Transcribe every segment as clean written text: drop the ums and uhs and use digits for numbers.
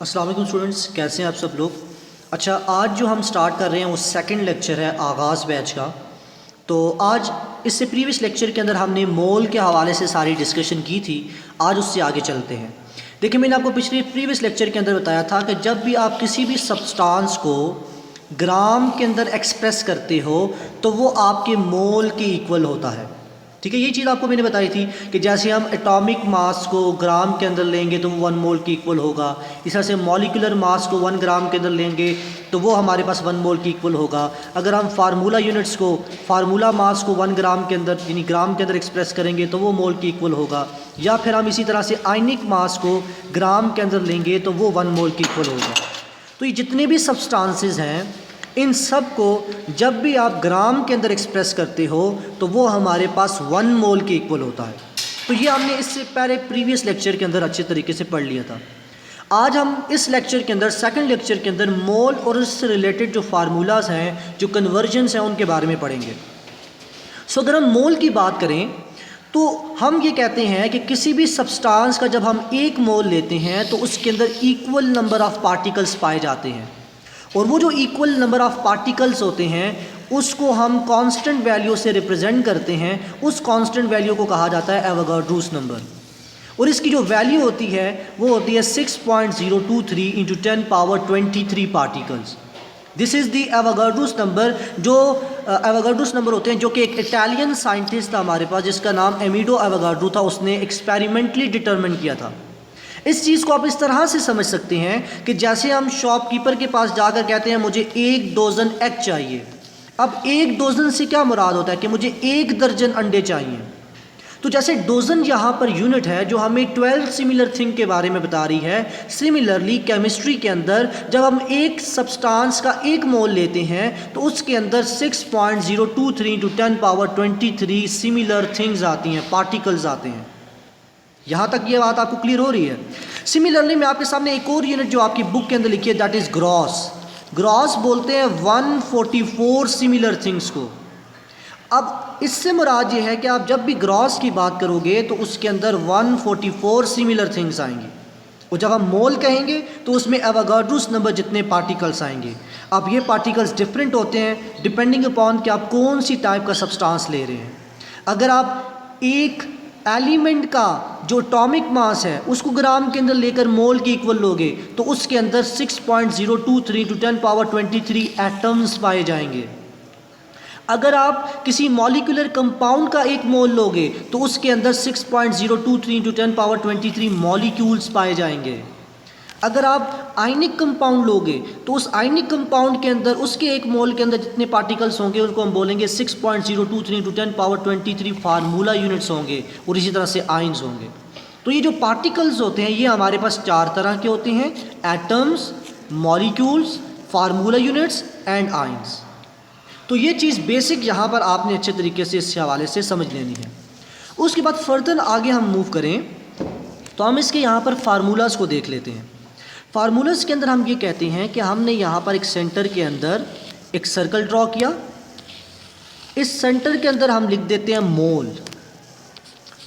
अस्सलाम वालेकुम स्टूडेंट्स, कैसे हैं आप सब लोग। अच्छा, आज जो हम स्टार्ट कर रहे हैं वो सेकंड लेक्चर है आगाज़ बैच का। तो आज इससे प्रीवियस लेक्चर के अंदर हमने मोल के हवाले से सारी डिस्कशन की थी। आज उससे आगे चलते हैं। देखिए, मैंने आपको पिछले प्रीवियस लेक्चर के अंदर बताया था कि जब भी आप किसी भी सब्सटेंस को ग्राम के अंदर एक्सप्रेस करते हो तो वो आपके मोल के इक्वल होता है। ठीक है, ये चीज़ आपको मैंने बताई थी कि जैसे हम एटॉमिक मास को ग्राम के अंदर लेंगे तो वो 1 मोल के इक्वल होगा। इस तरह से मॉलिक्यूलर मास को 1 ग्राम के अंदर लेंगे तो वो हमारे पास 1 मोल के इक्वल होगा। अगर हम फार्मूला यूनिट्स को, फार्मूला मास को 1 ग्राम के अंदर यानी ग्राम के अंदर एक्सप्रेस करेंगे तो वो मोल के इक्वल होगा। या फिर हम इसी तरह से आयनिक मास को ग्राम के अंदर लेंगे तो वो 1 मोल के इक्वल होगा। तो ये जितने भी सब्सटेंसेस हैं, इन सब को जब भी आप ग्राम के अंदर एक्सप्रेस करते हो तो वो हमारे पास 1 मोल के इक्वल होता है। तो ये हमने इससे पहले प्रीवियस लेक्चर के अंदर अच्छे तरीके से पढ़ लिया था। आज हम इस लेक्चर के अंदर, सेकंड लेक्चर के अंदर, मोल और उससे रिलेटेड जो फार्मूलाज हैं, जो कन्वर्जन्स हैं, उनके बारे में पढ़ेंगे। सो अगर हम मोल की बात करें तो हम ये कहते हैं कि किसी भी सब्सटेंस का जब हम 1 मोल लेते हैं तो उसके अंदर इक्वल नंबर ऑफ़ पार्टिकल्स पाए जाते हैं। और वो जो इक्वल नंबर ऑफ़ पार्टिकल्स होते हैं उसको हम कांस्टेंट वैल्यू से रिप्रेजेंट करते हैं। उस कांस्टेंट वैल्यू को कहा जाता है एवोगाड्रोस नंबर। और इसकी जो वैल्यू होती है वो होती है 6.023 into 10 power 23 particles. This is the Avogadro's number. जो एवोगाड्रोस नंबर होते हैं, जो कि एक इटालियन साइंटिस्ट था हमारे पास जिसका नाम एमिडो एवोगाड्रो था, उसने एक्सपेरिमेंटली डिटरमिन किया था। इस चीज़ को आप इस तरह से समझ सकते हैं कि जैसे हम शॉपकीपर के पास जाकर कहते हैं मुझे 1 डज़न एग चाहिए। अब 1 डज़न से क्या मुराद होता है कि मुझे 1 दर्जन अंडे चाहिए। तो जैसे डज़न यहाँ पर यूनिट है जो हमें 12 सिमिलर थिंग के बारे में बता रही है। सिमिलरली केमिस्ट्री के अंदर जब हम एक सब्सटेंस का 1 मोल लेते हैं तो उसके अंदर 6.023 इंटू 10 पावर 23 सिमिलर थिंग्स आती हैं, पार्टिकल्स आते हैं। यहाँ तक ये बात आपको क्लियर हो रही है। सिमिलरली मैं आपके सामने एक और यूनिट जो आपकी बुक के अंदर लिखी है, दैट इज़ ग्रॉस। ग्रॉस बोलते हैं 144 सिमिलर थिंग्स को। अब इससे मुराद ये है कि आप जब भी ग्रॉस की बात करोगे तो उसके अंदर 144 सिमिलर थिंग्स आएंगी। और जब हम मोल कहेंगे तो उसमें एवोगाड्रोस नंबर जितने पार्टिकल्स आएंगे। अब ये पार्टिकल्स डिफरेंट होते हैं डिपेंडिंग अपॉन कि आप कौन सी टाइप का सब्सटेंस ले रहे हैं। अगर आप एक एलिमेंट का जो एटॉमिक मास है उसको ग्राम के अंदर लेकर मोल के इक्वल लोगे तो उसके अंदर 6.023 टू 10 पावर 23 एटम्स पाए जाएंगे। अगर आप किसी मॉलिक्यूलर कंपाउंड का 1 मोल लोगे तो उसके अंदर 6.023 टू 10 पावर 23 मॉलिक्यूल्स पाए जाएंगे। अगर आप आयनिक कंपाउंड लोगे तो उस आयनिक कंपाउंड के अंदर, उसके 1 मोल के अंदर जितने पार्टिकल्स होंगे उनको हम बोलेंगे 6.023 इंटू 10 पावर 23 फार्मूला यूनिट्स होंगे। और इसी तरह से आयंस होंगे। तो ये जो पार्टिकल्स होते हैं ये हमारे पास 4 तरह के होते हैं: atoms, molecules, formula units and ions. तो ये चीज़ बेसिक यहाँ पर आपने अच्छे तरीके से इस हवाले से समझ लेनी है। उसके बाद फर्दर आगे हम मूव करें तो हम इसके यहाँ पर फार्मूलाज को देख लेते हैं। फार्मूलाज के अंदर हम ये कहते हैं कि हमने यहाँ पर एक सेंटर के अंदर एक सर्कल ड्रॉ किया। इस सेंटर के अंदर हम लिख देते हैं मोल।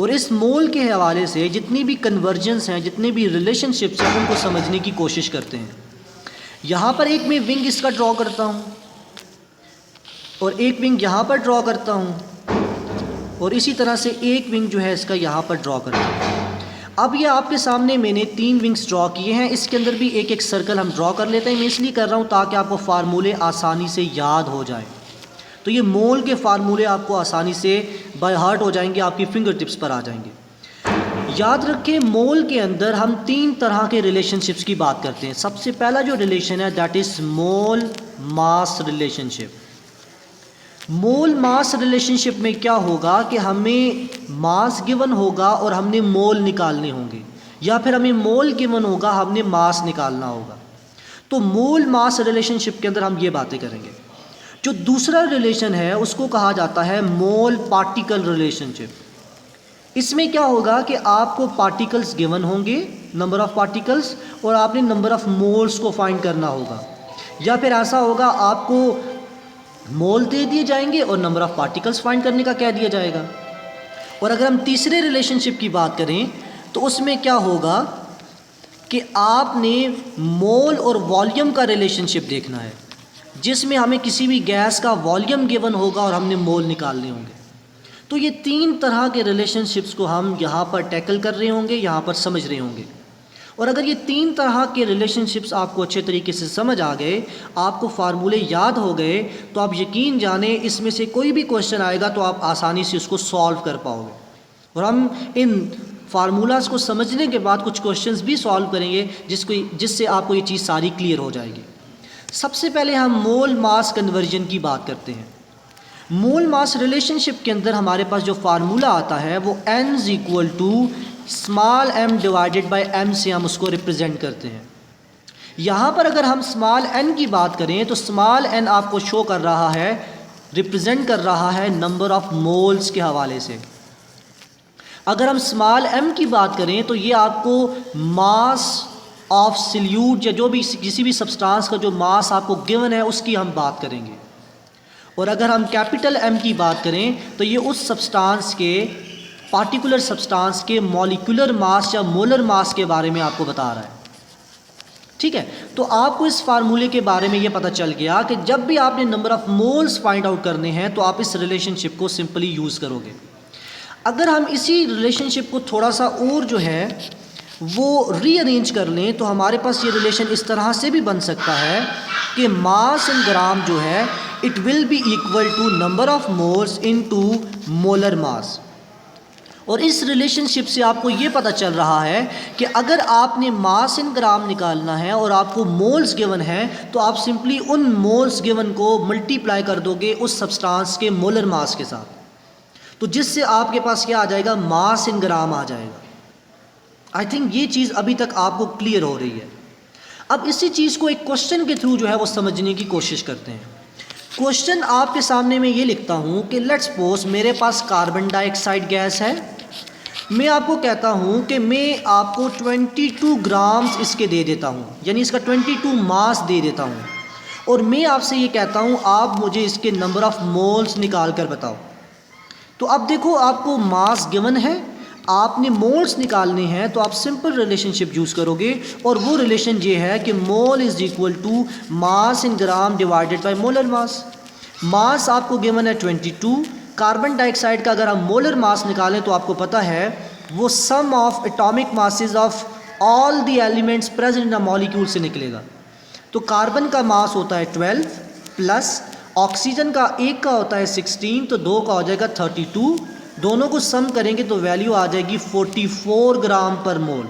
और इस मोल के हवाले से जितनी भी कन्वर्जेंस हैं, जितने भी रिलेशनशिप्स हैं, उनको समझने की कोशिश करते हैं। यहाँ पर एक मैं विंग इसका ड्रॉ करता हूँ और एक विंग यहाँ पर ड्रॉ करता हूँ और इसी तरह से एक विंग जो है इसका यहाँ पर ड्रॉ करता हूँ। अब ये आपके सामने मैंने 3 विंग्स ड्रॉ किए हैं। इसके अंदर भी एक एक सर्कल हम ड्रॉ कर लेते हैं। मैं इसलिए कर रहा हूँ ताकि आपको फार्मूले आसानी से याद हो जाए। तो ये मोल के फार्मूले आपको आसानी से बाय हार्ट हो जाएंगे, आपकी फिंगर टिप्स पर आ जाएंगे। याद रखें, मोल के अंदर हम 3 तरह के रिलेशनशिप्स की बात करते हैं। सबसे पहला जो रिलेशन है that is mole mass relationship. Mole mass relationship में क्या होगा कि हमें मास गिवन होगा और हमने मोल निकालने होंगे, या फिर हमें मोल गिवन होगा, हमने मास निकालना होगा। तो मोल मास रिलेशनशिप के अंदर हम ये बातें करेंगे। जो दूसरा रिलेशन है उसको कहा जाता है मोल पार्टिकल रिलेशनशिप। इसमें क्या होगा कि आपको पार्टिकल्स गिवन होंगे, नंबर ऑफ़ पार्टिकल्स, और आपने नंबर ऑफ़ मोल्स को फाइंड करना होगा। या फिर ऐसा होगा आपको मोल दे दिए जाएंगे और नंबर ऑफ़ पार्टिकल्स फाइंड करने का कह दिया जाएगा। और अगर हम तीसरे रिलेशनशिप की बात करें तो उसमें क्या होगा कि आपने मोल और वॉल्यूम का रिलेशनशिप देखना है, जिसमें हमें किसी भी गैस का वॉल्यूम गिवन होगा और हमने मोल निकालने होंगे। तो ये 3 तरह के रिलेशनशिप्स को हम यहाँ पर टैकल कर रहे होंगे, यहाँ पर समझ रहे होंगे। और अगर ये 3 तरह के रिलेशनशिप्स आपको अच्छे तरीके से समझ आ गए, आपको फार्मूले याद हो गए, तो आप यकीन जाने इसमें से कोई भी क्वेश्चन आएगा तो आप आसानी से उसको सॉल्व कर पाओगे। और हम इन फार्मूलाज को समझने के बाद कुछ क्वेश्चंस भी सॉल्व करेंगे जिससे आपको ये चीज़ सारी क्लियर हो जाएगी। सबसे पहले हम मोल मास कन्वर्जन की बात करते हैं। मोल मास रिलेशनशिप के अंदर हमारे पास जो फार्मूला आता है वो n = small m divided bye m से हम उसको रिप्रेजेंट करते हैं। यहाँ पर अगर हम स्मॉल n की बात करें तो स्मॉल n आपको शो कर रहा है, रिप्रेजेंट कर रहा है नंबर ऑफ मोल्स के हवाले से। अगर हम स्मॉल m की बात करें तो ये आपको मास ऑफ सॉल्यूट या जो भी किसी भी सब्सटेंस का जो मास आपको गिवन है उसकी हम बात करेंगे। और अगर हम कैपिटल M की बात करें तो ये उस सब्सटेंस के पार्टिकुलर सब्सटेंस के मॉलिक्यूलर मास या मोलर मास के बारे में आपको बता रहा है। ठीक है, तो आपको इस फार्मूले के बारे में ये पता चल गया कि जब भी आपने number of moles find out करने हैं तो आप इस रिलेशनशिप को सिंपली यूज़ करोगे। अगर हम इसी रिलेशनशिप को थोड़ा सा और जो है वो रीअरेंज कर लें तो हमारे पास ये रिलेशन इस तरह से भी बन सकता है कि मास इन ग्राम जो है it will be equal to number of moles into molar mass. और इस रिलेशनशिप से आपको ये पता चल रहा है कि अगर आपने मास इन ग्राम निकालना है और आपको मोल्स गिवन है तो आप सिंपली उन मोल्स गिवन को मल्टीप्लाई कर दोगे उस सब्सटेंस के मोलर मास के साथ, तो जिससे आपके पास क्या आ जाएगा, मास इन ग्राम आ जाएगा। आई थिंक ये चीज़ अभी तक आपको क्लियर हो रही है। अब इसी चीज़ को एक क्वेश्चन के थ्रू जो है वो समझने की कोशिश करते हैं। क्वेश्चन आपके सामने मैं ये लिखता हूँ कि लेट्स सपोज मेरे पास कार्बन डाइऑक्साइड गैस है। मैं आपको कहता हूँ कि मैं आपको 22 ग्राम्स इसके दे देता हूँ, यानी इसका 22 मास दे देता हूँ। और मैं आपसे ये कहता हूँ आप मुझे इसके नंबर ऑफ़ मोल्स निकाल कर बताओ। तो अब देखो आपको मास गिवन है, आपने मोल्स निकालने हैं, तो आप सिंपल रिलेशनशिप यूज़ करोगे और वो रिलेशन ये है कि mole is equal to mass in gram divided by molar mass. Mass आपको गिवन है 22। कार्बन डाइऑक्साइड का अगर हम मोलर मास निकालें तो आपको पता है वो sum of atomic masses of all the elements present in a molecule से निकलेगा। तो कार्बन का मास होता है 12 प्लस ऑक्सीजन का एक का होता है 16, तो 2 का हो जाएगा 32। दोनों को सम करेंगे तो वैल्यू आ जाएगी 44 gram per mole.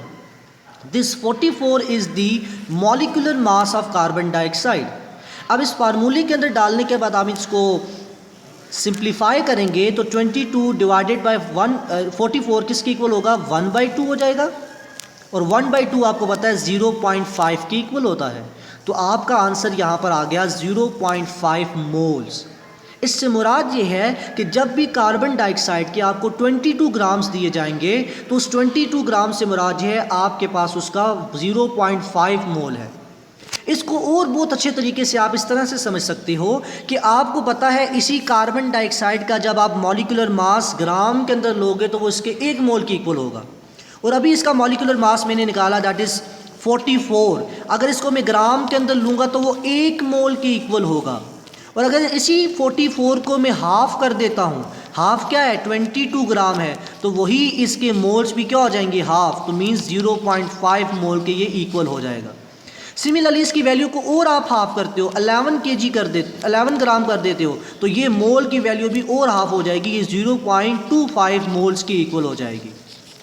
This 44 is the molecular mass of carbon dioxide. अब इस फार्मूले के अंदर डालने के बाद आप इसको सिंप्लीफाई करेंगे तो 22 डिवाइडेड बाय 44 किसके इक्वल होगा, 1/2 हो जाएगा। और 1/2 आपको पता है 0.5 के इक्वल होता है। तो आपका आंसर यहाँ पर आ गया 0.5 मोल्स। इससे मुराद ये है कि जब भी कार्बन डाइऑक्साइड के आपको 22 ग्राम्स दिए जाएंगे तो उस 22 ग्राम से मुराद ये है आपके पास उसका 0.5 मोल है। इसको और बहुत अच्छे तरीके से आप इस तरह से समझ सकते हो कि आपको पता है इसी कार्बन डाइऑक्साइड का जब आप मॉलिक्यूलर मास ग्राम के अंदर लोगे तो वो इसके 1 मोल के इक्वल होगा। और अभी इसका मॉलिक्यूलर मास मैंने निकाला दैट इज़ 44। अगर इसको मैं ग्राम के अंदर लूँगा तो वो 1 मोल के इक्वल होगा। और अगर इसी 44 को मैं हाफ़ कर देता हूँ, हाफ़ क्या है, 22 ग्राम है, तो वही इसके मोल्स भी क्या हो जाएंगे, हाफ़, तो मीन्स 0.5 मोल के ये इक्वल हो जाएगा। सिमिलरली इसकी वैल्यू को और आप हाफ़ करते हो, 11 ग्राम कर देते हो, तो ये मोल की वैल्यू भी और हाफ़ हो जाएगी, ये 0.25 मोल्स की इक्वल हो जाएगी।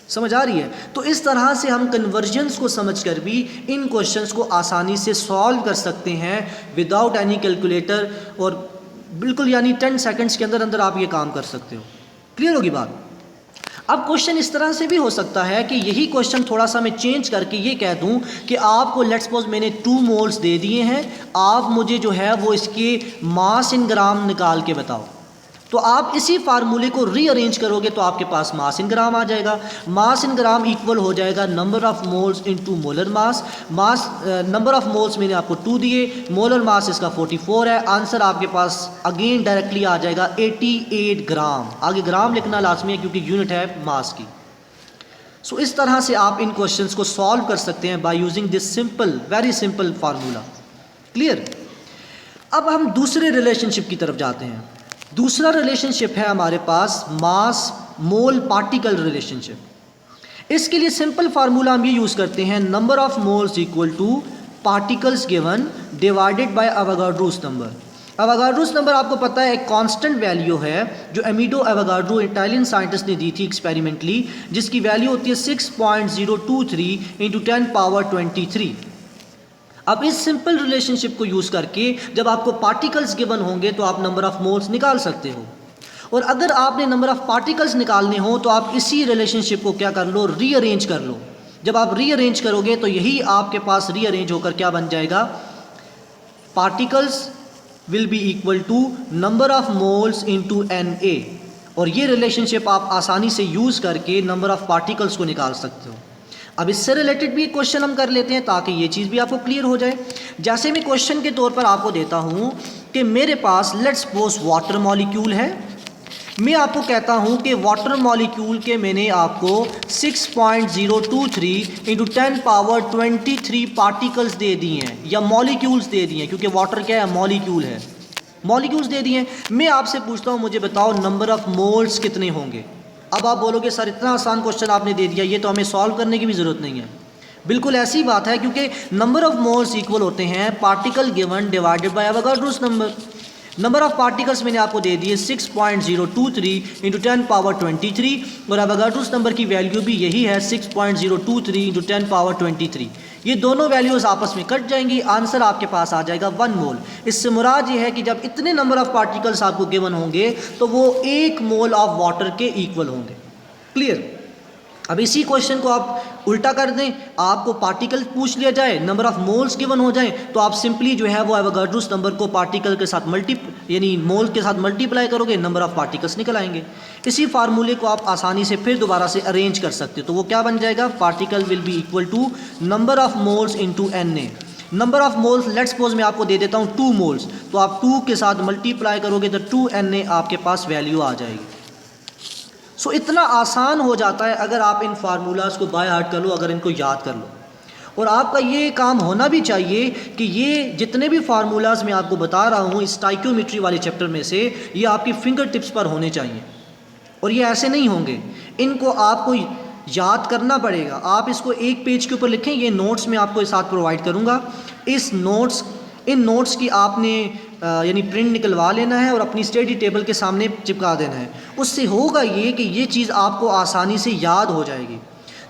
समझ आ रही है? तो इस तरह से हम कन्वर्जन्स को समझकर भी इन क्वेश्चंस को आसानी से सॉल्व कर सकते हैं विदाउट एनी कैलकुलेटर, और बिल्कुल यानी 10 सेकंड्स के अंदर अंदर आप ये काम कर सकते हो। क्लियर होगी बात? अब क्वेश्चन इस तरह से भी हो सकता है कि यही क्वेश्चन थोड़ा सा मैं चेंज करके ये कह दूं कि आपको लेट्स सपोज मैंने 2 मोल्स दे दिए हैं, आप मुझे जो है वो इसके मास इन ग्राम निकाल के बताओ। तो आप इसी फार्मूले को रीअरेंज करोगे तो आपके पास मास इन ग्राम आ जाएगा। मास इन ग्राम इक्वल हो जाएगा number of moles into molar mass. Number of moles मैंने आपको 2 दिए, मोलर मास इसका 44 है। आंसर आपके पास अगेन डायरेक्टली आ जाएगा 88 ग्राम। आगे ग्राम लिखना लाजमी है क्योंकि यूनिट है मास की। सो इस तरह से आप इन क्वेश्चंस को सॉल्व कर सकते हैं by using this simple, very simple formula. Clear. अब हम दूसरे रिलेशनशिप की तरफ जाते हैं। दूसरा रिलेशनशिप है हमारे पास मास मोल पार्टिकल रिलेशनशिप। इसके लिए सिंपल फार्मूला हम ये यूज़ करते हैं, number of moles equal to particles given divided by Avogadro's number. Avogadro's number आपको पता है एक कांस्टेंट वैल्यू है जो एमिडो अवोगाड्रो इटालियन साइंटिस्ट ने दी थी एक्सपेरिमेंटली, जिसकी वैल्यू होती है 6.023 इंटू 10 पावर 23। अब इस सिंपल रिलेशनशिप को यूज़ करके जब आपको पार्टिकल्स गिवन होंगे तो आप नंबर ऑफ मोल्स निकाल सकते हो। और अगर आपने नंबर ऑफ पार्टिकल्स निकालने हो तो आप इसी रिलेशनशिप को क्या कर लो, रीअरेंज कर लो। जब आप रीअरेंज करोगे तो यही आपके पास रीअरेंज होकर क्या बन जाएगा, particles will be equal to number of moles into Na। और ये रिलेशनशिप आप आसानी से यूज़ करके नंबर ऑफ पार्टिकल्स को निकाल सकते हो। अब इससे रिलेटेड भी एक क्वेश्चन हम कर लेते हैं ताकि ये चीज़ भी आपको क्लियर हो जाए। जैसे मैं क्वेश्चन के तौर पर आपको देता हूँ कि मेरे पास लेट्स सपोज वाटर मॉलिक्यूल है। मैं आपको कहता हूँ कि वाटर मॉलिक्यूल के मैंने आपको 6.023 इंटू 10 पावर 23 पार्टिकल्स दे दिए हैं, या मॉलिक्यूल्स दे दिए हैं, क्योंकि वाटर क्या है, मॉलिक्यूल है, मॉलिक्यूल्स दे दिए हैं। मैं आपसे पूछता हूँ मुझे बताओ नंबर ऑफ मोल्स कितने होंगे। अब आप बोलोगे सर इतना आसान क्वेश्चन आपने दे दिया, ये तो हमें सॉल्व करने की भी ज़रूरत नहीं है। बिल्कुल ऐसी बात है, क्योंकि नंबर ऑफ मोल्स इक्वल होते हैं particle given divided by Avogadro's number. Number of particles मैंने आपको दे दिए 6.023 इंटू 10 पावर 23, और अवोगाड्रोस नंबर की वैल्यू भी यही है 6.023 इंटू 10 पावर 23। ये दोनों वैल्यूज़ आपस में कट जाएंगी, आंसर आपके पास आ जाएगा 1 मोल। इससे मुराद ये है कि जब इतने नंबर ऑफ पार्टिकल्स आपको गिवन होंगे तो वो 1 मोल ऑफ वाटर के इक्वल होंगे। क्लियर। अब इसी क्वेश्चन को आप उल्टा कर दें, आपको पार्टिकल पूछ लिया जाए, नंबर ऑफ मोल्स गिवन हो जाए, तो आप सिंपली जो है वो एवोगाड्रोस नंबर को पार्टिकल के साथ यानी मोल के साथ मल्टीप्लाई करोगे, नंबर ऑफ पार्टिकल्स निकल आएंगे। इसी फार्मूले को आप आसानी से फिर दोबारा से अरेंज कर सकते हो, तो वो क्या बन जाएगा, particle will be equal to number of moles into Na। Number of moles let's suppose मैं आपको दे देता हूँ 2 मोल्स, तो आप 2 के साथ मल्टीप्लाई करोगे तो 2Na आपके पास वैल्यू आ जाएगी। सो इतना आसान हो जाता है अगर आप इन फार्मूलाज को बाय हार्ट कर लो, अगर इनको याद कर लो। और आपका ये काम होना भी चाहिए कि ये जितने भी फार्मूलाज मैं आपको बता रहा हूँ इस स्टाइक्योमेट्री वाले चैप्टर में से, ये आपकी फिंगर टिप्स पर होने चाहिए। और ये ऐसे नहीं होंगे, इनको आपको याद करना पड़ेगा। आप इसको एक पेज के ऊपर लिखें, ये नोट्स मैं आपको साथ प्रोवाइड करूँगा। इन नोट्स की आपने यानी प्रिंट निकलवा लेना है और अपनी स्टडी टेबल के सामने चिपका देना है। उससे होगा ये कि ये चीज़ आपको आसानी से याद हो जाएगी।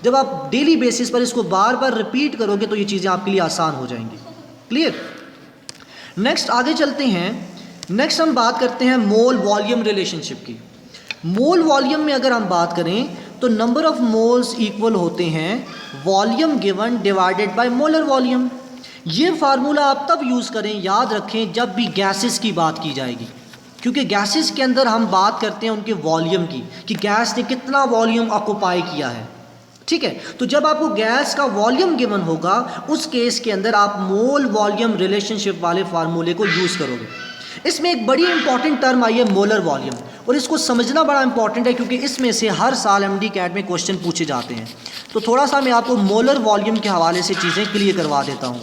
जब आप डेली बेसिस पर इसको बार बार रिपीट करोगे तो ये चीज़ें आपके लिए आसान हो जाएंगी। क्लियर। नेक्स्ट आगे चलते हैं। नेक्स्ट हम बात करते हैं मोल वॉल्यूम रिलेशनशिप की। मोल वॉल्यूम में अगर हम बात करें तो नंबर ऑफ मोल्स इक्वल होते हैं volume given divided by molar volume. ये फार्मूला आप तब यूज़ करें, याद रखें, जब भी गैसेस की बात की जाएगी, क्योंकि गैसेस के अंदर हम बात करते हैं उनके वॉल्यूम की, कि गैस ने कितना वॉल्यूम ऑक्यूपाई किया है। ठीक है, तो जब आपको गैस का वॉल्यूम गिवन होगा उस केस के अंदर आप मोल वॉल्यूम रिलेशनशिप वाले फार्मूले को यूज़ करोगे। इसमें एक बड़ी इंपॉर्टेंट टर्म आई है मोलर वॉल्यूम, और इसको समझना बड़ा इंपॉर्टेंट है क्योंकि इसमें से हर साल MD कैट में क्वेश्चन पूछे जाते हैं। तो थोड़ा सा मैं आपको मोलर वॉल्यूम के हवाले से चीज़ें क्लियर करवा देता हूँ।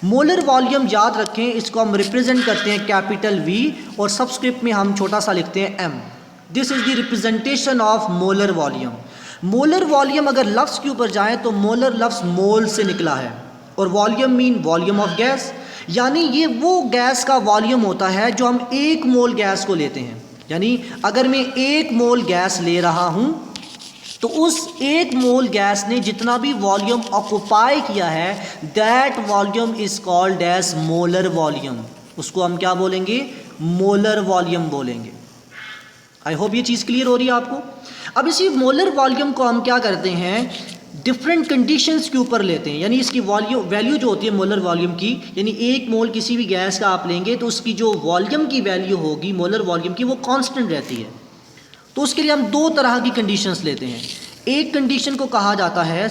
मोलर वॉल्यूम याद रखें, इसको हम रिप्रेजेंट करते हैं कैपिटल V और सबस्क्रिप्ट में हम छोटा सा लिखते हैं M। This is the representation of molar volume. Molar volume अगर लफ्ज़ के ऊपर जाएँ तो मोलर लफ्ज़ मोल से निकला है, और volume mean volume of gas, यानी ये वो गैस का वॉल्यूम होता है जो हम 1 मोल गैस को लेते हैं। यानी अगर मैं 1 मोल गैस ले रहा हूँ तो उस 1 मोल गैस ने जितना भी वॉल्यूम ऑक्यूपाई किया है that volume is called as molar volume. उसको हम क्या बोलेंगे, मोलर वॉल्यूम बोलेंगे। आई होप ये चीज़ क्लियर हो रही है आपको। अब इसी मोलर वॉल्यूम को हम क्या करते हैं, डिफरेंट कंडीशंस के ऊपर लेते हैं। यानी इसकी वैल्यू जो होती है मोलर वॉल्यूम की, यानी 1 मोल किसी भी गैस का आप लेंगे तो उसकी जो वॉल्यूम की वैल्यू होगी मोलर वॉल्यूम की, वो कांस्टेंट रहती है। तो उसके लिए हम 2 तरह की कंडीशंस लेते हैं। एक कंडीशन को कहा जाता है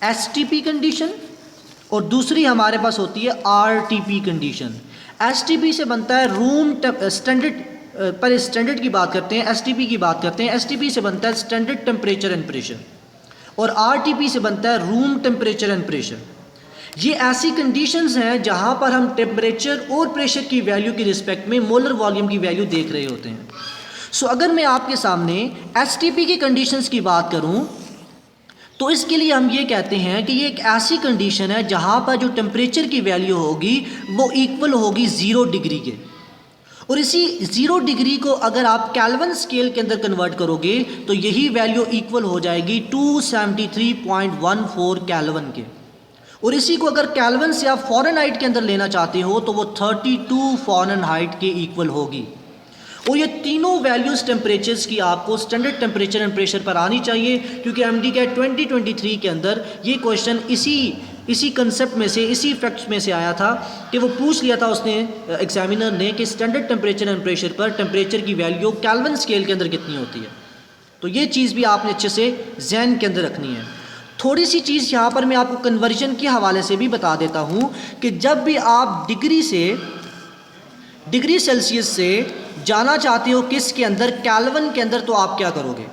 STP कंडीशन, और दूसरी हमारे पास होती है RTP कंडीशन। STP से बनता है रूम स्टैंडर्ड, पर स्टैंडर्ड की बात करते हैं, STP की बात करते हैं। STP से बनता है स्टैंडर्ड टेम्परेचर एंड प्रेशर, और RTP से बनता है रूम टेम्परेचर एंड प्रेशर। ये ऐसी कंडीशंस हैं जहां पर हम टेम्परेचर और प्रेशर की वैल्यू के रिस्पेक्ट में मोलर वॉल्यूम की वैल्यू देख रहे होते हैं। सो अगर मैं आपके सामने STP की कंडीशंस की बात करूं तो इसके लिए हम ये कहते हैं कि ये एक ऐसी कंडीशन है जहां पर जो टेम्परेचर की वैल्यू होगी वो इक्वल होगी 0 डिग्री के, और इसी 0 डिग्री को अगर आप केल्विन स्केल के अंदर कन्वर्ट करोगे तो यही वैल्यू इक्वल हो जाएगी 273.14 केल्विन के, और इसी को अगर केल्विन से आप फ़ारेनहाइट के अंदर लेना चाहते हो तो वो 32 फ़ारेनहाइट के इक्वल होगी। और ये तीनों वैल्यूज़ टेम्परेचर्स की आपको स्टैंडर्ड टेम्परेचर एंड प्रेशर पर आनी चाहिए, क्योंकि MDCAT 2023 के अंदर ये क्वेश्चन इसी कंसेप्ट में से, इसी फैक्ट्स में से आया था कि वो पूछ लिया था उसने एग्जामिनर ने कि स्टैंडर्ड टेम्परेचर एंड प्रेशर पर टेम्परेचर की वैल्यू केल्विन स्केल के अंदर कितनी होती है। तो ये चीज़ भी आपने अच्छे से जहन के अंदर रखनी है। थोड़ी सी चीज़ यहाँ पर मैं आपको कन्वर्जन के हवाले से भी बता देता हूँ कि जब भी आप डिग्री सेल्सियस से जाना चाहते हो किसके अंदर, केल्विन के अंदर, तो आप क्या करोगे।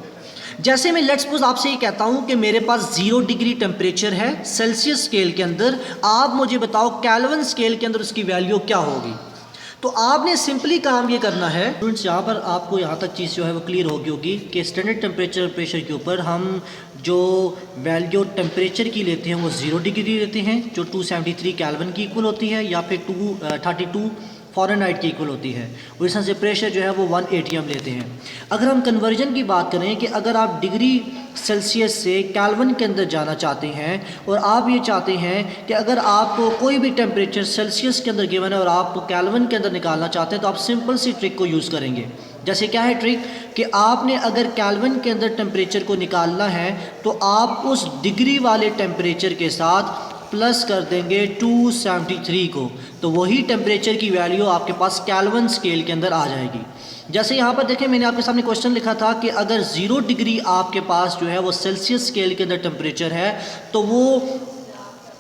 जैसे मैं लेट्स सपोज आपसे ये कहता हूँ कि मेरे पास 0 डिग्री टेम्परेचर है सेल्सियस स्केल के अंदर, आप मुझे बताओ केल्विन स्केल के अंदर उसकी वैल्यू क्या होगी। तो आपने सिंपली काम ये करना है स्टूडेंट्स, यहाँ पर आपको यहाँ तक चीज़ जो है वो क्लियर होगी होगी कि स्टैंडर्ड टेम्परेचर और प्रेशर के ऊपर हम जो वैल्यू टेम्परेचर की लेते हैं वो 0 डिग्री लेते हैं जो 273 केल्विन की इक्वल होती है, या फिर 232 फ़ारेनहाइट की इक्वल होती है, और इस तरह से प्रेशर जो है वो 1 atm लेते हैं। अगर हम कन्वर्जन की बात करें कि अगर आप डिग्री सेल्सियस से केल्विन के अंदर जाना चाहते हैं और आप ये चाहते हैं कि अगर आपको कोई भी टेम्परेचर सेल्सियस के अंदर गिवन है और आप केल्विन के अंदर निकालना चाहते हैं तो आप सिंपल सी ट्रिक को यूज़ करेंगे। जैसे क्या है ट्रिक कि आपने अगर केल्विन के अंदर टेम्परेचर को निकालना है तो आप उस डिग्री वाले टेम्परेचर के साथ प्लस कर देंगे 273 को, तो वही टेम्परेचर की वैल्यू आपके पास केल्विन स्केल के अंदर आ जाएगी। जैसे यहाँ पर देखें मैंने आपके सामने क्वेश्चन लिखा था कि अगर 0 डिग्री आपके पास जो है वो सेल्सियस स्केल के अंदर टेम्परेचर है तो वो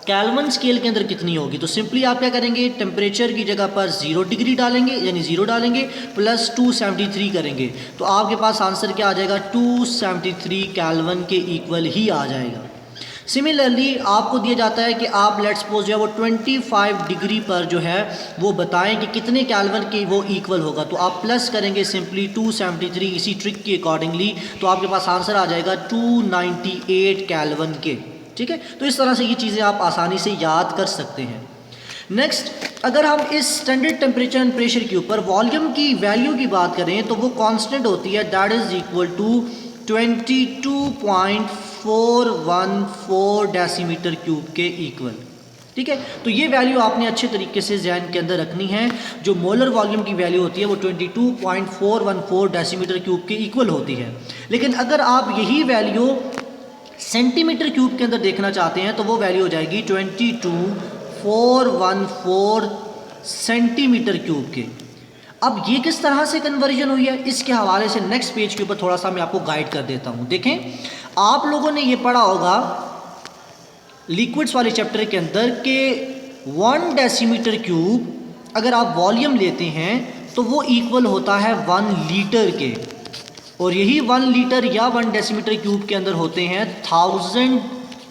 केल्विन स्केल के अंदर कितनी होगी। तो सिंपली आप क्या करेंगे, टेम्परेचर की जगह पर 0 डिग्री डालेंगे यानी 0 डालेंगे प्लस 273 करेंगे, तो आपके पास आंसर क्या आ जाएगा, 273 केल्विन के इक्वल ही आ जाएगा। सिमिलरली आपको दिया जाता है कि आप लेट्स सपोज जो है वो 25 डिग्री पर जो है वो बताएं कि कितने केल्विन के वो इक्वल होगा, तो आप प्लस करेंगे सिंपली 273 इसी ट्रिक के अकॉर्डिंगली, तो आपके पास आंसर आ जाएगा 298 केल्विन के। ठीक है, तो इस तरह से ये चीज़ें आप आसानी से याद कर सकते हैं। नेक्स्ट, अगर हम इस स्टैंडर्ड टेम्परेचर एंड प्रेशर के ऊपर वॉल्यूम की वैल्यू की बात करें तो वो कांस्टेंट होती है, that is equal to 22.414 decimetre cube के इक्वल। ठीक है, तो ये वैल्यू आपने अच्छे तरीके से जहन के अंदर रखनी है। जो मोलर वॉल्यूम की वैल्यू होती है वो 22.414 डेसीमीटर क्यूब के इक्वल होती है। लेकिन अगर आप यही वैल्यू सेंटीमीटर क्यूब के अंदर देखना चाहते हैं तो वो वैल्यू हो जाएगी 22.414 सेंटीमीटर क्यूब के। अब ये किस तरह से कन्वर्जन हुई है इसके हवाले से नेक्स्ट पेज के ऊपर थोड़ा सा मैं आपको गाइड कर देता हूँ। देखें, आप लोगों ने ये पढ़ा होगा लिक्विड्स वाले चैप्टर के अंदर कि 1 डेसीमीटर क्यूब अगर आप वॉल्यूम लेते हैं तो वो इक्वल होता है 1 लीटर के, और यही 1 लीटर या 1 डेसीमीटर क्यूब के अंदर होते हैं 1000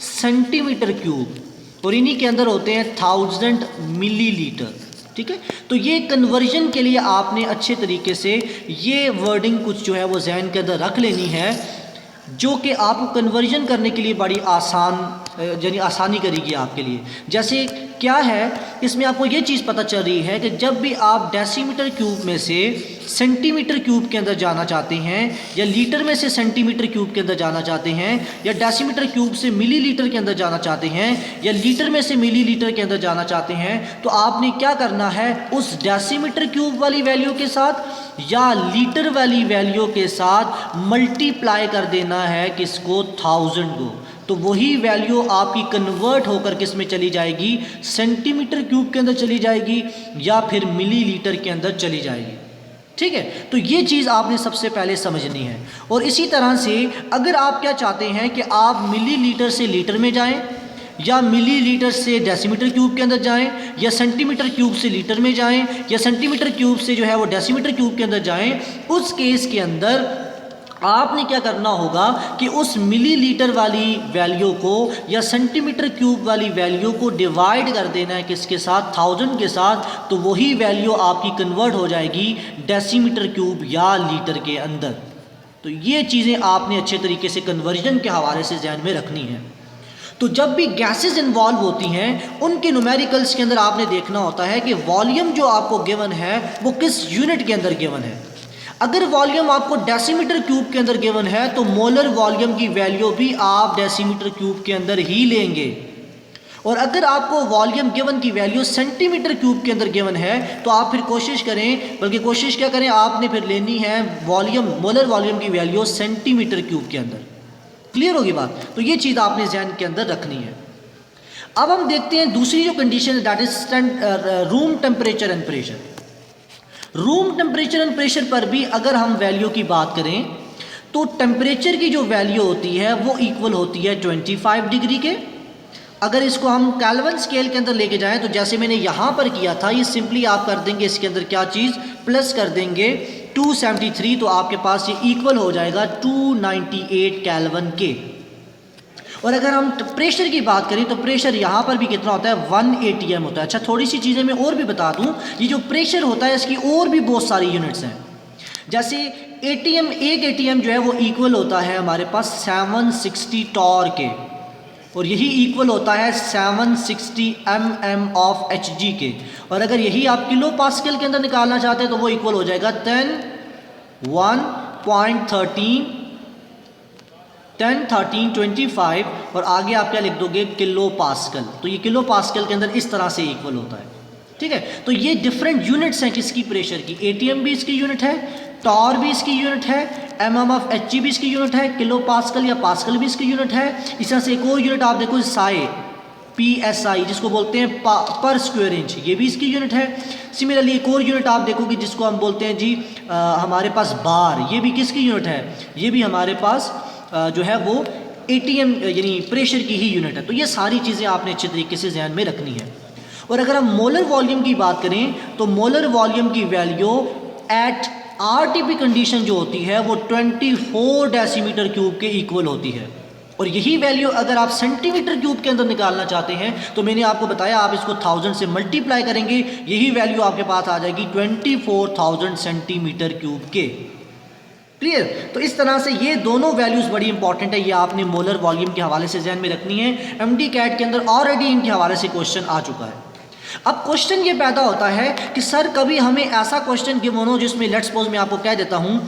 सेंटीमीटर क्यूब, और इन्हीं के अंदर होते हैं 1000 मिलीलीटर। ठीक है, तो ये कन्वर्जन के लिए आपने अच्छे तरीके से ये वर्डिंग कुछ जो है वो जहन के अंदर रख लेनी है, जो कि आपको कन्वर्जन करने के लिए बड़ी आसानी करेगी आपके लिए। जैसे क्या है, इसमें आपको ये चीज़ पता चल रही है कि जब भी आप डेसीमीटर क्यूब में से सेंटीमीटर क्यूब के अंदर जाना चाहते हैं, या लीटर में से सेंटीमीटर क्यूब के अंदर जाना चाहते हैं, या डेसीमीटर क्यूब से मिलीलीटर के अंदर जाना चाहते हैं, या लीटर में से मिलीलीटर के अंदर जाना चाहते हैं, तो आपने क्या करना है, उस डेसीमीटर क्यूब वाली वैल्यू के साथ या लीटर वाली वैल्यू के साथ मल्टीप्लाई कर देना है किसको, 1000 को, तो वही वैल्यू आपकी कन्वर्ट होकर किस में चली जाएगी, सेंटीमीटर क्यूब के अंदर चली जाएगी या फिर मिलीलीटर के अंदर चली जाएगी। ठीक है, तो ये चीज़ आपने सबसे पहले समझनी है। और इसी तरह से अगर आप क्या चाहते हैं कि आप मिलीलीटर से लीटर में जाएं, या मिलीलीटर से डेसीमीटर क्यूब के अंदर जाएं, या सेंटीमीटर क्यूब से लीटर में जाएं, या सेंटीमीटर क्यूब से जो है वो डेसीमीटर क्यूब के अंदर जाएं, उस केस के अंदर आपने क्या करना होगा कि उस मिलीलीटर वाली वैल्यू को या सेंटीमीटर क्यूब वाली वैल्यू को डिवाइड कर देना है किसके साथ, 1000 के साथ, तो वही वैल्यू आपकी कन्वर्ट हो जाएगी डेसीमीटर क्यूब या लीटर के अंदर। तो ये चीज़ें आपने अच्छे तरीके से कन्वर्जन के हवाले से ध्यान में रखनी है। तो जब भी गैसेस इन्वॉल्व होती हैं उनके न्यूमेरिकल्स के अंदर आपने देखना होता है कि वॉल्यूम जो आपको गिवन है वो किस यूनिट के अंदर गिवन है। अगर वॉल्यूम आपको डेसीमीटर क्यूब के अंदर गिवन है तो मोलर वॉल्यूम की वैल्यू भी आप डेसीमीटर क्यूब के अंदर ही लेंगे, और अगर आपको वॉल्यूम गिवन की वैल्यू सेंटीमीटर क्यूब के अंदर गिवन है तो आप फिर कोशिश करें, बल्कि कोशिश क्या करें, आपने फिर लेनी है वॉल्यूम, मोलर वॉल्यूम की वैल्यू सेंटीमीटर क्यूब के अंदर। क्लियर होगी बात? तो ये चीज़ आपने ध्यान के अंदर रखनी है। अब हम देखते हैं दूसरी जो condition that is room temperature and pressure. Room temperature and pressure पर भी अगर हम वैल्यू की बात करें तो टेम्परेचर की जो वैल्यू होती है वो इक्वल होती है 25 डिग्री के। अगर इसको हम केल्विन स्केल के अंदर लेके जाएं तो जैसे मैंने यहाँ पर किया था, ये सिंपली आप कर देंगे इसके अंदर क्या चीज़, प्लस कर देंगे 273, तो आपके पास ये इक्वल हो जाएगा 298 केल्विन के। और अगर हम प्रेशर की बात करें तो प्रेशर यहाँ पर भी कितना होता है, 1 atm होता है। अच्छा, थोड़ी सी चीज़ें मैं और भी बता दूँ, ये जो प्रेशर होता है इसकी और भी बहुत सारी यूनिट्स हैं। जैसे एटीएम, एक एटीएम जो है वो इक्वल होता है हमारे पास 760 टॉर के, और यही इक्वल होता है 760 mm ऑफ Hg के। और अगर यही आप किलो पास्कल के अंदर निकालना चाहते हैं तो वो इक्वल हो जाएगा 10.1325, और आगे आप क्या लिख दोगे, किलो पास्कल। तो ये किलो पास्कल के अंदर इस तरह से इक्वल होता है। ठीक है, तो ये डिफरेंट यूनिट्स हैं किसकी, प्रेशर की। एटीएम भी इसकी यूनिट है, टॉर भी इसकी यूनिट है, mm ऑफ Hg भी इसकी यूनिट है, किलो पास्कल या पास्कल भी इसकी यूनिट है। इस तरह से एक और यूनिट आप देखो, साई, PSI, जिसको बोलते हैं पर स्क्वायर इंच, ये भी इसकी यूनिट है। सिमिलरली एक और यूनिट आप देखोगे जिसको हम बोलते हैं जी हमारे पास बार, ये भी किसकी यूनिट है, ये भी हमारे पास जो है वो एटीएम यानी प्रेशर की ही यूनिट है। तो ये सारी चीज़ें आपने अच्छे तरीके से ध्यान में रखनी है। और अगर हम मोलर वॉल्यूम की बात करें तो मोलर वॉल्यूम की वैल्यू एट RTP कंडीशन जो होती है वो 24 डेसीमीटर क्यूब के इक्वल होती है। और यही वैल्यू अगर आप सेंटीमीटर क्यूब के अंदर निकालना चाहते हैं तो मैंने आपको बताया आप इसको 1000 से मल्टीप्लाई करेंगे, यही वैल्यू आपके पास आ जाएगी 24,000 सेंटीमीटर क्यूब के। क्लियर? तो इस तरह से ये दोनों वैल्यूज़ बड़ी इंपॉर्टेंट है, ये आपने मोलर वॉल्यूम के हवाले से ध्यान में रखनी है। MD कैट के अंदर ऑलरेडी इनके हवाले से क्वेश्चन आ चुका है। अब क्वेश्चन ये पैदा होता है कि सर कभी हमें ऐसा क्वेश्चन गिवन हो जिसमें लेट्स सपोज मैं आपको कह देता हूँ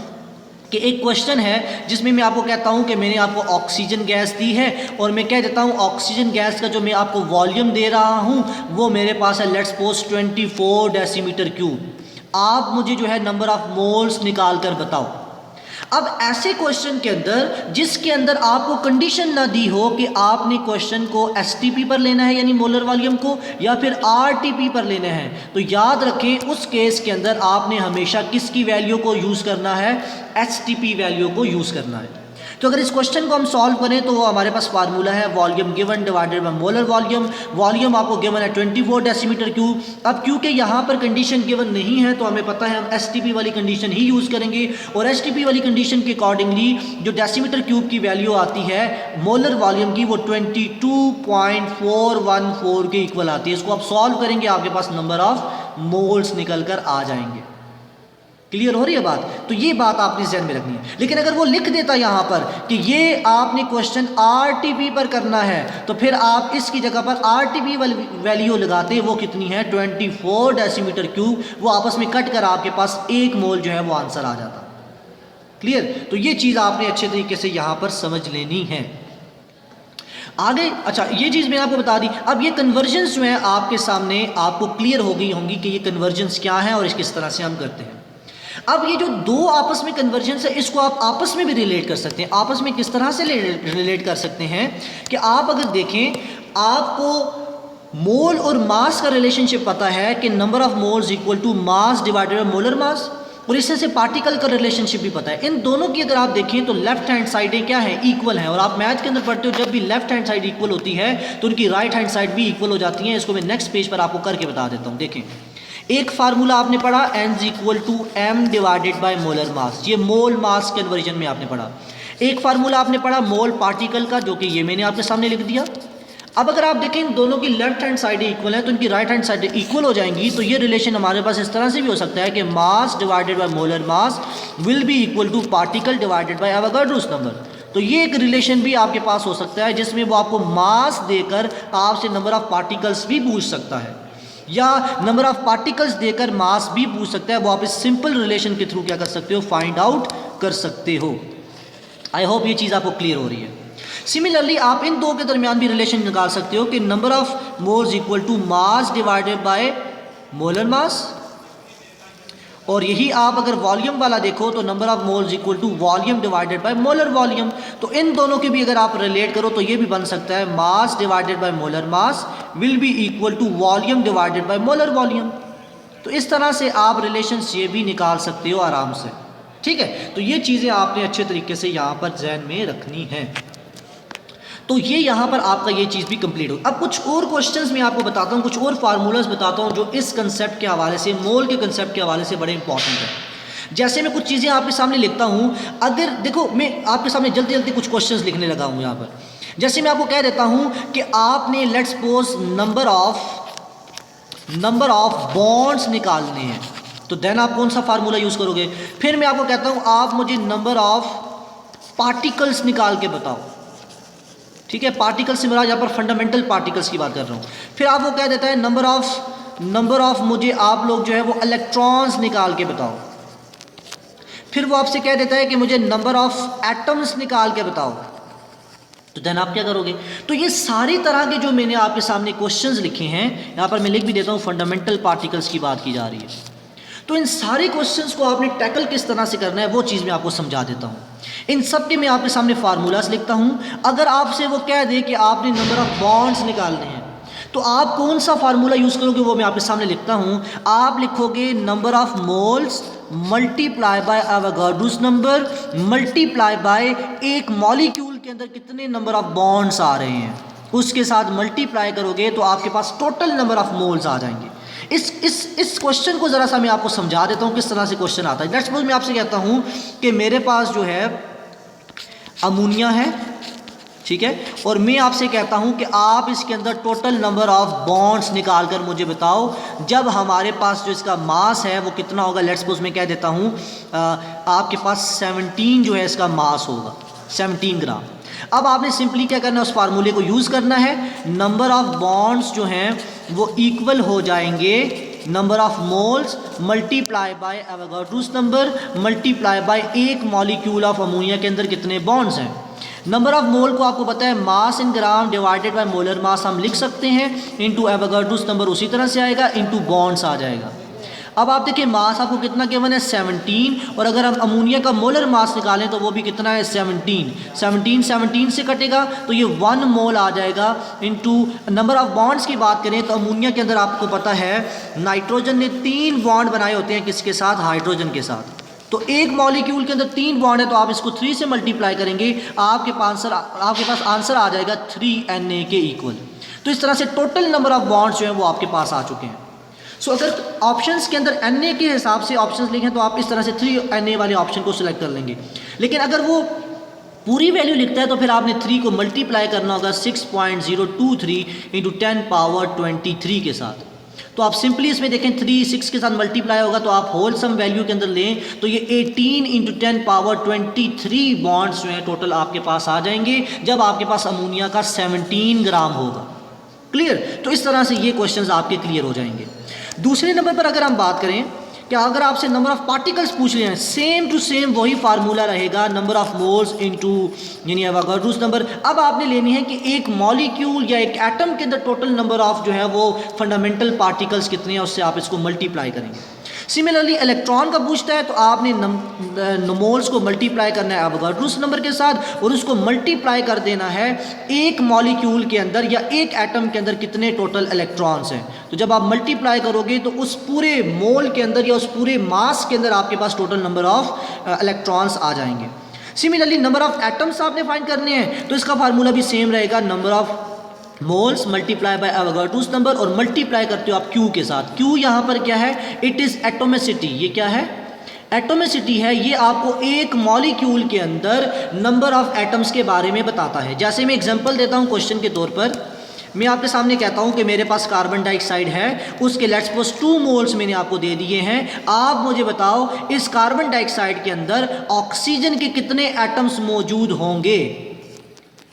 कि एक क्वेश्चन है जिसमें मैं आपको कहता हूँ कि मैंने आपको ऑक्सीजन गैस दी है और मैं कह देता हूँ ऑक्सीजन गैस का जो मैं आपको वॉल्यूम दे रहा हूँ वो मेरे पास है लेट्स सपोज 24 डेसीमीटर क्यूब। आप मुझे जो है नंबर ऑफ मोल्स निकाल कर बताओ। अब ऐसे क्वेश्चन के अंदर जिसके अंदर आपको कंडीशन ना दी हो कि आपने क्वेश्चन को STP पर लेना है यानी मोलर वॉल्यूम को, या फिर RTP पर लेना है, तो याद रखें उस केस के अंदर आपने हमेशा किसकी वैल्यू को यूज़ करना है, STP वैल्यू को यूज़ करना है। तो अगर इस क्वेश्चन को हम सॉल्व करें तो वो हमारे पास फार्मूला है volume given divided by molar volume. Volume आपको गिवन है 24 डेसीमीटर क्यूब। अब क्योंकि यहाँ पर कंडीशन गिवन नहीं है तो हमें पता है हम STP वाली कंडीशन ही यूज़ करेंगे, और STP वाली कंडीशन के अकॉर्डिंगली जो डेसीमीटर क्यूब की वैल्यू आती है मोलर वॉल्यूम की वो 22.414 के इक्वल आती है। इसको आप सॉल्व करेंगे आपके पास नंबर ऑफ मोल्स निकल कर आ जाएंगे। क्लियर हो रही है बात? तो ये बात आपने ध्यान में रखनी है। लेकिन अगर वो लिख देता यहाँ पर कि ये आपने क्वेश्चन RTP पर करना है तो फिर आप इसकी जगह पर RTP वाली वैल्यू लगाते, वो कितनी है 24 डेसीमीटर क्यूब, वो आपस में कट कर आपके पास 1 मोल जो है वो आंसर आ जाता। क्लियर? तो ये चीज़ आपने अच्छे तरीके से यहाँ पर समझ लेनी है। आगे अच्छा ये चीज़ मैंने आपको बता दी। अब ये कन्वर्जन्स जो है आपके सामने आपको क्लियर हो गई होंगी कि ये कन्वर्जन्स क्या है और किस तरह से हम करते हैं। अब ये जो दो आपस में कन्वर्जेंस है इसको आप आपस में भी रिलेट कर सकते हैं। आपस में किस तरह से रिलेट कर सकते हैं कि आप अगर देखें, आपको मोल और मास का रिलेशनशिप पता है कि number of moles equal to mass divided by molar mass, और इससे से पार्टिकल का रिलेशनशिप भी पता है। इन दोनों की अगर आप देखें तो लेफ्ट हैंड साइडें क्या है, इक्वल है। और आप मैथ के अंदर पढ़ते हो जब भी लेफ्ट हैंड साइड इक्वल होती है तो उनकी राइट हैंड साइड भी इक्वल हो जाती है। इसको मैं नेक्स्ट पेज पर आपको करके बता देता हूँ। देखें एक फार्मूला आपने पढ़ा n equal to m divided by molar mass, ये मोल मास कन्वर्जन में आपने पढ़ा। एक फार्मूला आपने पढ़ा मोल पार्टिकल का, जो कि ये मैंने आपके सामने लिख दिया। अब अगर आप देखें इन दोनों की लेफ्ट हैंड साइड इक्वल है तो इनकी राइट हैंड साइड इक्वल हो जाएंगी। तो ये रिलेशन हमारे पास इस तरह से भी हो सकता है कि mass divided by molar mass will be equal to particle divided by Avogadro's number. तो ये एक रिलेशन भी आपके पास हो सकता है जिसमें वो आपको मास देकर आपसे नंबर ऑफ पार्टिकल्स भी पूछ सकता है, या नंबर ऑफ पार्टिकल्स देकर मास भी पूछ सकता है। वो आप इस सिंपल रिलेशन के थ्रू क्या कर सकते हो, फाइंड आउट कर सकते हो। आई होप ये चीज़ आपको क्लियर हो रही है। सिमिलरली आप इन दो के दरमियान भी रिलेशन निकाल सकते हो कि number of moles equal to mass divided by molar mass, और यही आप अगर वॉल्यूम वाला देखो तो number of moles equal to volume divided by molar volume. तो इन दोनों के भी अगर आप रिलेट करो तो ये भी बन सकता है mass divided by molar mass will be equal to volume divided by molar volume. तो इस तरह से आप रिलेशंस ये भी निकाल सकते हो आराम से, ठीक है। तो ये चीज़ें आपने अच्छे तरीके से यहाँ पर जहन में रखनी है। तो ये यहाँ पर आपका ये चीज़ भी कंप्लीट हो। अब कुछ और क्वेश्चंस मैं आपको बताता हूँ, कुछ और फार्मूलाज बताता हूँ जो इस कंसेप्ट के हवाले से, मोल के कंसेप्ट के हवाले से बड़े इंपॉर्टेंट है। जैसे मैं कुछ चीज़ें आपके सामने लिखता हूँ, अगर देखो मैं आपके सामने जल्दी जल्दी कुछ क्वेश्चंस लिखने लगा हूँ यहाँ पर। जैसे मैं आपको कह देता हूँ कि आपने let's suppose number of bonds निकालने हैं, तो देन आप कौन सा फार्मूला यूज़ करोगे। फिर मैं आपको कहता हूँ आप मुझे नंबर ऑफ पार्टिकल्स निकाल के बताओ, ठीक है। पार्टिकल्स से मेरा यहाँ पर फंडामेंटल पार्टिकल्स की बात कर रहा हूँ। फिर आप वो कह देता है नंबर ऑफ मुझे आप लोग जो है वो इलेक्ट्रॉन्स निकाल के बताओ। फिर वो आपसे कह देता है कि मुझे नंबर ऑफ एटम्स निकाल के बताओ। तो देन आप क्या करोगे। तो ये सारी तरह के जो मैंने आपके सामने क्वेश्चंस लिखे हैं, यहाँ पर मैं लिख भी देता हूँ फंडामेंटल पार्टिकल्स की बात की जा रही है। तो इन सारे क्वेश्चंस को आपने टैकल किस तरह से करना है वो चीज़ मैं आपको समझा देता हूँ। इन सब के मैं आपके सामने फार्मूलाज लिखता हूँ। अगर आपसे वो कह दे कि आपने नंबर ऑफ बॉन्ड्स निकालने हैं, तो आप कौन सा फार्मूला यूज़ करोगे वो मैं आपके सामने लिखता हूँ। आप लिखोगे number of moles multiply by Avogadro's number multiply by एक मॉलिक्यूल के अंदर कितने नंबर ऑफ बॉन्ड्स आ रहे हैं, उसके साथ मल्टीप्लाई करोगे तो आपके पास टोटल नंबर ऑफ मोल्स आ जाएंगे। इस क्वेश्चन को ज़रा सा मैं आपको समझा देता हूँ किस तरह से क्वेश्चन आता है। लेट्स सपोज मैं आपसे कहता हूँ कि मेरे पास जो है अमोनिया है, ठीक है, और मैं आपसे कहता हूँ कि आप इसके अंदर टोटल नंबर ऑफ बॉन्ड्स निकाल कर मुझे बताओ। जब हमारे पास जो इसका मास है वो कितना होगा। लेट्स सपोज मैं कह देता हूँ आपके पास 17 जो है इसका मास होगा, 17 ग्राम। अब आपने सिंपली क्या करना है, उस फार्मूले को यूज़ करना है। नंबर ऑफ बॉन्ड्स जो हैं वो इक्वल हो जाएंगे number of moles multiply by Avogadro's number multiply by एक मॉलिक्यूल ऑफ अमोनिया के अंदर कितने बॉन्ड्स हैं। नंबर ऑफ मोल को आपको पता है mass in gram divided by molar mass हम लिख सकते हैं, इनटू एवोगाड्रोस नंबर उसी तरह से आएगा, इनटू बॉन्ड्स आ जाएगा। अब आप देखिए मास आपको कितना गिवन है 17, और अगर हम अमोनिया का मोलर मास निकालें तो वो भी कितना है 17 से कटेगा तो ये 1 मोल आ जाएगा। इनटू नंबर ऑफ बॉन्ड्स की बात करें तो अमोनिया के अंदर आपको पता है नाइट्रोजन ने 3 बॉन्ड बनाए होते हैं, किसके साथ, हाइड्रोजन के साथ। तो एक मॉलिक्यूल के अंदर 3 बॉन्ड है, तो आप इसको 3 से मल्टीप्लाई करेंगे, आपके पास आंसर आ जाएगा 3Na के इक्वल। तो इस तरह से टोटल नंबर ऑफ बॉन्ड्स जो है वो आपके पास आ चुके हैं। सो अगर ऑप्शंस के अंदर Na के हिसाब से ऑप्शंस लिखें तो आप इस तरह से 3Na वाले ऑप्शन को सिलेक्ट कर लेंगे। लेकिन अगर वो पूरी वैल्यू लिखता है तो फिर आपने 3 को मल्टीप्लाई करना होगा 6.023 इंटू 10 पावर 23 के साथ। तो आप सिंपली इसमें देखें 3 6 के साथ मल्टीप्लाई होगा तो आप होल सम वैल्यू के अंदर लें तो ये 18 इंटू 10 पावर 23 बॉन्ड्स जो हैं टोटल आपके पास आ जाएंगे जब आपके पास अमोनिया का 17 ग्राम होगा। क्लियर। तो इस तरह से ये क्वेश्चंस आपके क्लियर हो जाएंगे। दूसरे नंबर पर अगर हम बात करें कि अगर आपसे नंबर ऑफ पार्टिकल्स पूछ रहे हैं, सेम टू सेम वही फार्मूला रहेगा, नंबर ऑफ मोल्स इनटू यानी एवोगाड्रोस नंबर। अब आपने लेनी है कि एक मॉलिक्यूल या एक एटम के अंदर टोटल नंबर ऑफ जो है वो फंडामेंटल पार्टिकल्स कितने हैं, उससे आप इसको मल्टीप्लाई करेंगे। सिमिलरली इलेक्ट्रॉन का पूछता है तो आपने मोल्स को मल्टीप्लाई करना है एवोगाड्रोस नंबर के साथ और उसको मल्टीप्लाई कर देना है एक मॉलिक्यूल के अंदर या एक एटम के अंदर कितने टोटल इलेक्ट्रॉन्स हैं। तो जब आप मल्टीप्लाई करोगे तो उस पूरे मोल के अंदर या उस पूरे मास के अंदर आपके पास टोटल नंबर ऑफ इलेक्ट्रॉन्स आ जाएंगे। सिमिलरली नंबर ऑफ एटम्स आपने फाइंड करने हैं तो इसका फार्मूला भी सेम रहेगा, number of moles multiply by Avogadro's number और मल्टीप्लाई करते हो आप क्यू के साथ। क्यू यहाँ पर क्या है, इट इज़ एटोमिसिटी। ये क्या है, एटोमिसिटी है। ये आपको एक मॉलिक्यूल के अंदर नंबर ऑफ एटम्स के बारे में बताता है। जैसे मैं एग्जांपल देता हूँ क्वेश्चन के तौर पर, मैं आपके सामने कहता हूँ कि मेरे पास कार्बन डाइऑक्साइड है, उसके लेट्स सपोज 2 मोल्स मैंने आपको दे दिए हैं। आप मुझे बताओ इस कार्बन डाइऑक्साइड के अंदर ऑक्सीजन के कितने एटम्स मौजूद होंगे।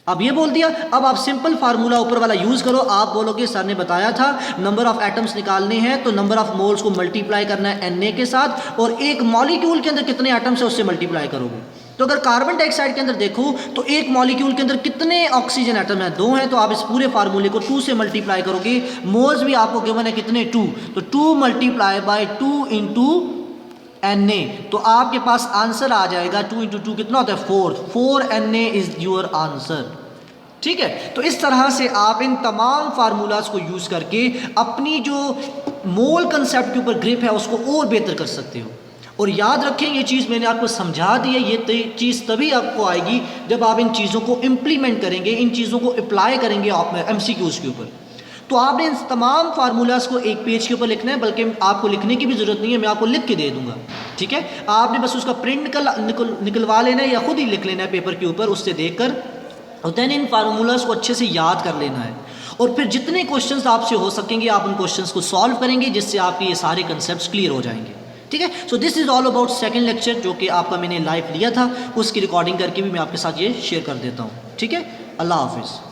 अब ये बोल दिया। अब आप सिंपल फार्मूला ऊपर वाला यूज़ करो। आप बोलोगे सर ने बताया था नंबर ऑफ एटम्स निकालने हैं तो नंबर ऑफ मोल्स को मल्टीप्लाई करना है Na के साथ, और एक मॉलिक्यूल के अंदर कितने एटम्स है उससे मल्टीप्लाई करोगे। तो अगर कार्बन डाइऑक्साइड के अंदर देखो तो एक मॉलिक्यूल के अंदर कितने ऑक्सीजन एटम है, 2 हैं, तो आप इस पूरे फार्मूले को 2 से मल्टीप्लाई करोगे। मोल्स भी आपको गिवन है कितने, 2, तो 2 मल्टीप्लाई बाय 2 इंटू Na, तो आपके पास आंसर आ जाएगा 2 इंटू 2 कितना होता है, 4 Na इज योर आंसर। ठीक है, तो इस तरह से आप इन तमाम फार्मूलाज को यूज़ करके अपनी जो मोल कंसेप्ट के ऊपर ग्रिप है उसको और बेहतर कर सकते हो। और याद रखें ये चीज़ मैंने आपको समझा दी है, ये चीज़ तभी आपको आएगी जब आप इन चीज़ों को इम्प्लीमेंट करेंगे, इन चीज़ों को अप्लाई करेंगे MCQs के ऊपर। तो आपने इन तमाम फार्मूलाज को एक पेज के ऊपर लिखना है, बल्कि आपको लिखने की भी ज़रूरत नहीं है, मैं आपको लिख के दे दूंगा। ठीक है, आपने बस उसका प्रिंट निकलवा लेना है या खुद ही लिख लेना है पेपर के ऊपर, उससे देखकर, और देन इन फार्मूलाज को अच्छे से याद कर लेना है। और फिर जितने क्वेश्चंस आपसे हो सकेंगे आप उन क्वेश्चंस को सॉल्व करेंगे, जिससे आपके ये सारे कंसेप्ट क्लियर हो जाएंगे। ठीक है, so this is all about second lecture, जो कि आपका मैंने लाइव लिया था, उसकी रिकॉर्डिंग करके भी मैं आपके साथ ये शेयर कर देता हूँ। ठीक है, अल्लाह हाफिज़।